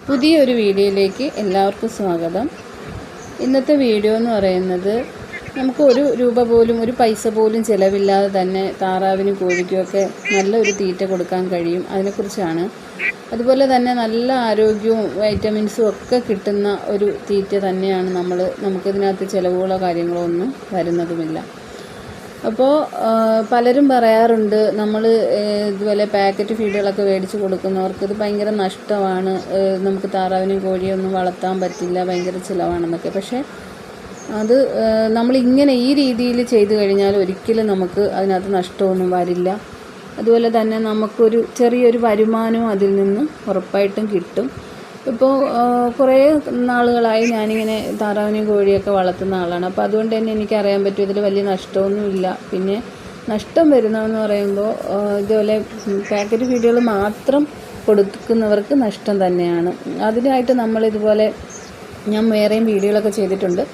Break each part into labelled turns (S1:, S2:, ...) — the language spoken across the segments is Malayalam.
S1: പുതിയൊരു വീഡിയോയിലേക്ക് എല്ലാവർക്കും സ്വാഗതം. ഇന്നത്തെ വീഡിയോ എന്ന് പറയുന്നത് നമുക്ക് ഒരു രൂപ പോലും ഒരു പൈസ പോലും ചിലവില്ലാതെ തന്നെ താറാവിനും കോഴിക്കുമൊക്കെ നല്ലൊരു തീറ്റ കൊടുക്കാൻ കഴിയും, അതിനെക്കുറിച്ചാണ്. അതുപോലെ തന്നെ നല്ല ആരോഗ്യവും വൈറ്റമിൻസും ഒക്കെ കിട്ടുന്ന ഒരു തീറ്റ തന്നെയാണ് നമുക്കിതിനകത്ത് ചിലവുകളോ കാര്യങ്ങളോ ഒന്നും വരുന്നതുമില്ല. അപ്പോൾ പലരും പറയാറുണ്ട്, നമ്മൾ ഇതുപോലെ പാക്കറ്റ് ഫീഡുകളൊക്കെ മേടിച്ച് കൊടുക്കുന്നവർക്ക് ഇത് ഭയങ്കര നഷ്ടമാണ്, നമുക്ക് താറാവിനും കോഴിയൊന്നും വളർത്താൻ പറ്റില്ല, ഭയങ്കര ചിലവാണെന്നൊക്കെ. പക്ഷേ അത് നമ്മളിങ്ങനെ ഈ രീതിയിൽ ചെയ്തു കഴിഞ്ഞാൽ ഒരിക്കലും നമുക്ക് അതിനകത്ത് നഷ്ടമൊന്നും വരില്ല. അതുപോലെ തന്നെ നമുക്കൊരു ചെറിയൊരു വരുമാനവും അതിൽ നിന്നും ഉറപ്പായിട്ടും കിട്ടും. ഇപ്പോൾ കുറേ നാളുകളായി ഞാനിങ്ങനെ താറാവിനെയും കോഴിയൊക്കെ വളർത്തുന്ന ആളാണ്. അപ്പോൾ അതുകൊണ്ട് തന്നെ എനിക്കറിയാൻ പറ്റും ഇതിൽ വലിയ നഷ്ടമൊന്നുമില്ല. പിന്നെ നഷ്ടം വരുന്നതെന്ന് പറയുമ്പോൾ ഇതുപോലെ പാക്കറ്റ് ഫീഡുകൾ മാത്രം കൊടുക്കുന്നവർക്ക് നഷ്ടം തന്നെയാണ്. അതിനായിട്ട് നമ്മളിതുപോലെ ഞാൻ വേറെയും വീഡിയോകളൊക്കെ ചെയ്തിട്ടുണ്ട്.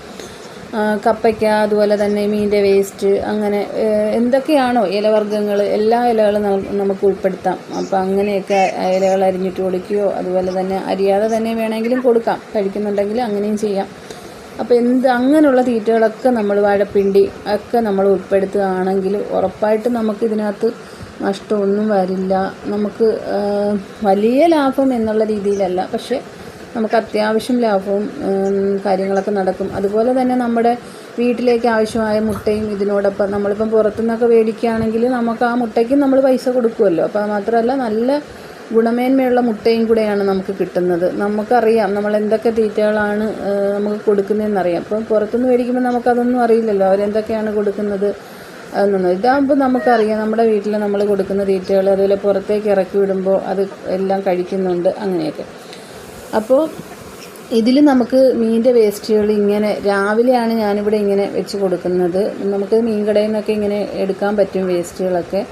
S1: കപ്പയ്ക്ക, അതുപോലെ തന്നെ മീനിൻ്റെ വേസ്റ്റ്, അങ്ങനെ എന്തൊക്കെയാണോ ഇലവർഗ്ഗങ്ങൾ, എല്ലാ ഇലകളും നമുക്ക് ഉൾപ്പെടുത്താം. അപ്പോൾ അങ്ങനെയൊക്കെ ഇലകൾ അരിഞ്ഞിട്ട് കൊടുക്കുകയോ അതുപോലെ തന്നെ അരിയാതെ തന്നെ വേണമെങ്കിലും കൊടുക്കാം, കഴിക്കുന്നുണ്ടെങ്കിൽ അങ്ങനെയും ചെയ്യാം. അപ്പോൾ അങ്ങനെയുള്ള തീറ്റകളൊക്കെ നമ്മൾ വാഴപ്പിണ്ടി ഒക്കെ നമ്മൾ ഉൾപ്പെടുത്തുകയാണെങ്കിൽ ഉറപ്പായിട്ടും നമുക്കിതിനകത്ത് നഷ്ടമൊന്നും വരില്ല. നമുക്ക് വലിയ ലാഭം എന്നുള്ള രീതിയിലല്ല, പക്ഷേ നമുക്ക് അത്യാവശ്യം ലാഭവും കാര്യങ്ങളൊക്കെ നടക്കും. അതുപോലെ തന്നെ നമ്മുടെ വീട്ടിലേക്ക് ആവശ്യമായ മുട്ടയും ഇതിനോടൊപ്പം നമ്മളിപ്പം പുറത്തുനിന്നൊക്കെ മേടിക്കുകയാണെങ്കിൽ നമുക്ക് ആ മുട്ടയ്ക്കും നമ്മൾ പൈസ കൊടുക്കുമല്ലോ. അപ്പോൾ മാത്രമല്ല നല്ല ഗുണമേന്മയുള്ള മുട്ടയും കൂടെയാണ് നമുക്ക് കിട്ടുന്നത്. നമുക്കറിയാം നമ്മൾ എന്തൊക്കെ തീറ്റകളാണ് നമുക്ക് കൊടുക്കുന്നതെന്നറിയാം. അപ്പം പുറത്തുനിന്ന് മേടിക്കുമ്പോൾ നമുക്കതൊന്നും അറിയില്ലല്ലോ, അവരെന്തൊക്കെയാണ് കൊടുക്കുന്നത് എന്നൊന്നും. ഇതാകുമ്പോൾ നമുക്കറിയാം നമ്മുടെ വീട്ടിൽ നമ്മൾ കൊടുക്കുന്ന തീറ്റകൾ, അതുപോലെ പുറത്തേക്ക് ഇറക്കി വിടുമ്പോൾ അത് എല്ലാം കഴിക്കുന്നുണ്ട്, അങ്ങനെയൊക്കെ. അപ്പോൾ ഇതിൽ നമുക്ക് മീനിൻ്റെ വേസ്റ്റുകൾ ഇങ്ങനെ രാവിലെയാണ് ഞാനിവിടെ ഇങ്ങനെ വെച്ച് കൊടുക്കുന്നത്. നമുക്ക് മീൻ കടയിൽ നിന്നൊക്കെ ഇങ്ങനെ എടുക്കാൻ പറ്റും വേസ്റ്റുകളൊക്കെ.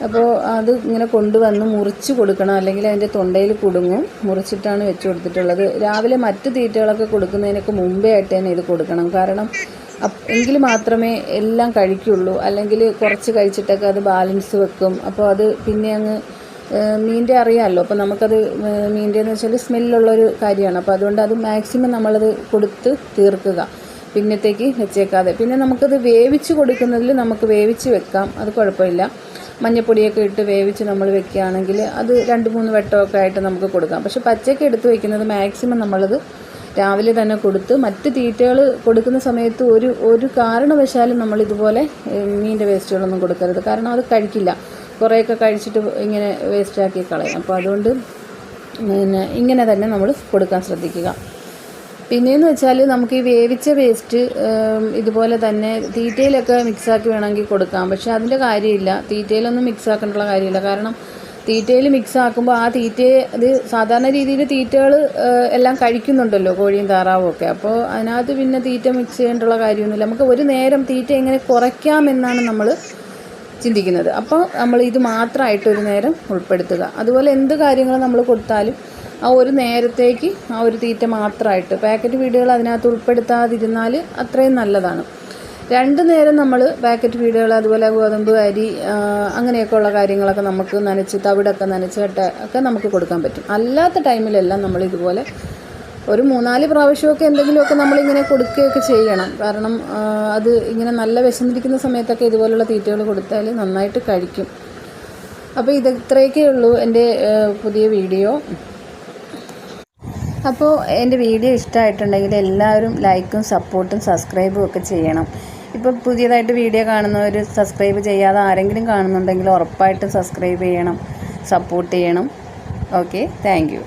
S1: അപ്പോൾ അത് ഇങ്ങനെ കൊണ്ടുവന്ന് മുറിച്ച് കൊടുക്കണം, അല്ലെങ്കിൽ അതിൻ്റെ തൊണ്ടയിൽ കുടുങ്ങും. മുറിച്ചിട്ടാണ് വെച്ച് കൊടുത്തിട്ടുള്ളത്. രാവിലെ മറ്റ് തീറ്റകളൊക്കെ കൊടുക്കുന്നതിനൊക്കെ മുമ്പേ ആയിട്ട് തന്നെ ഇത് കൊടുക്കണം. കാരണം എങ്കിൽ മാത്രമേ എല്ലാം കഴിക്കുള്ളൂ. അല്ലെങ്കിൽ കുറച്ച് കഴിച്ചിട്ടൊക്കെ അത് ബാലൻസ് വെക്കും. അപ്പോൾ അത് പിന്നെ അങ്ങ് മീനിൻ്റെ അറിയാമല്ലോ. അപ്പോൾ നമുക്കത് മീനിൻ്റെ എന്ന് വെച്ചാൽ സ്മെല്ലുള്ളൊരു കാര്യമാണ്. അപ്പോൾ അതുകൊണ്ട് അത് മാക്സിമം നമ്മളത് കൊടുത്ത് തീർക്കുക, പിന്നത്തേക്ക് വെച്ചേക്കാതെ. പിന്നെ നമുക്കത് വേവിച്ച് കൊടുക്കുന്നതിൽ നമുക്ക് വേവിച്ച് വെക്കാം, അത് കുഴപ്പമില്ല. മഞ്ഞപ്പൊടിയൊക്കെ ഇട്ട് വേവിച്ച് നമ്മൾ വെക്കുകയാണെങ്കിൽ അത് 2-3 വട്ടമൊക്കെ ആയിട്ട് നമുക്ക് കൊടുക്കാം. പക്ഷെ പച്ചയ്ക്ക് എടുത്ത് വയ്ക്കുന്നത് മാക്സിമം നമ്മളത് രാവിലെ തന്നെ കൊടുത്ത്, മറ്റ് തീറ്റകൾ കൊടുക്കുന്ന സമയത്ത് ഒരു കാരണവശാലും നമ്മളിതുപോലെ മീനിൻ്റെ വേസ്റ്റുകളൊന്നും കൊടുക്കരുത്. കാരണം അത് കഴിക്കില്ല, കുറേയൊക്കെ കഴിച്ചിട്ട് ഇങ്ങനെ വേസ്റ്റാക്കി കളയും. അപ്പോൾ അതുകൊണ്ട് ഇങ്ങനെ തന്നെ നമ്മൾ കൊടുക്കാൻ ശ്രദ്ധിക്കുക. പിന്നെയെന്ന് വെച്ചാൽ നമുക്ക് ഈ വേവിച്ച വേസ്റ്റ് ഇതുപോലെ തന്നെ തീറ്റയിലൊക്കെ മിക്സാക്കി വേണമെങ്കിൽ കൊടുക്കാം. പക്ഷേ അതിൻ്റെ കാര്യമില്ല, തീറ്റയിലൊന്നും മിക്സാക്കേണ്ടുള്ള കാര്യമില്ല. കാരണം തീറ്റയിൽ മിക്സാക്കുമ്പോൾ ആ തീറ്റയെ അത് സാധാരണ രീതിയിൽ തീറ്റകൾ എല്ലാം കഴിക്കുന്നുണ്ടല്ലോ, കോഴിയും താറാവും ഒക്കെ. അപ്പോൾ അതിനകത്ത് പിന്നെ തീറ്റ മിക്സ് ചെയ്യേണ്ടുള്ള കാര്യമൊന്നുമില്ല. നമുക്ക് ഒരു നേരം തീറ്റ എങ്ങനെ കുറയ്ക്കാമെന്നാണ് നമ്മൾ ചിന്തിക്കുന്നത്. അപ്പോൾ നമ്മൾ ഇത് മാത്രമായിട്ട് ഒരു നേരം ഉൾപ്പെടുത്തുക. അതുപോലെ എന്ത് കാര്യങ്ങൾ നമ്മൾ കൊടുത്താലും ആ ഒരു നേരത്തേക്ക് ആ ഒരു തീറ്റ മാത്രമായിട്ട്, പാക്കറ്റ് ഫീഡുകൾ അതിനകത്ത് ഉൾപ്പെടുത്താതിരുന്നാൽ അത്രയും നല്ലതാണ്. 2 നേരം നമ്മൾ പാക്കറ്റ് ഫീഡുകൾ, അതുപോലെ ഗോതമ്പ്, അരി, അങ്ങനെയൊക്കെ ഉള്ള കാര്യങ്ങളൊക്കെ നമുക്ക് നനച്ച്, തവിടൊക്കെ നനച്ചിട്ട് ഒക്കെ നമുക്ക് കൊടുക്കാൻ പറ്റും. അല്ലാത്ത ടൈമിലെല്ലാം നമ്മളിതുപോലെ ഒരു 3-4 പ്രാവശ്യമൊക്കെ എന്തെങ്കിലുമൊക്കെ നമ്മളിങ്ങനെ കൊടുക്കുകയൊക്കെ ചെയ്യണം. കാരണം അത് ഇങ്ങനെ നല്ല വിശന്നിരിക്കുന്ന സമയത്തൊക്കെ ഇതുപോലുള്ള തീറ്റകൾ കൊടുത്താൽ നന്നായിട്ട് കഴിക്കും. അപ്പോൾ ഇത്രയൊക്കെ ഉള്ളൂ എൻ്റെ പുതിയ വീഡിയോ. അപ്പോൾ എൻ്റെ വീഡിയോ ഇഷ്ടമായിട്ടുണ്ടെങ്കിൽ എല്ലാവരും ലൈക്കും സപ്പോർട്ടും സബ്സ്ക്രൈബും ഒക്കെ ചെയ്യണം. ഇപ്പോൾ പുതിയതായിട്ട് വീഡിയോ കാണുന്നവർ സബ്സ്ക്രൈബ് ചെയ്യാതെ ആരെങ്കിലും കാണുന്നുണ്ടെങ്കിൽ ഉറപ്പായിട്ടും സബ്സ്ക്രൈബ് ചെയ്യണം, സപ്പോർട്ട് ചെയ്യണം. Okay, thank you.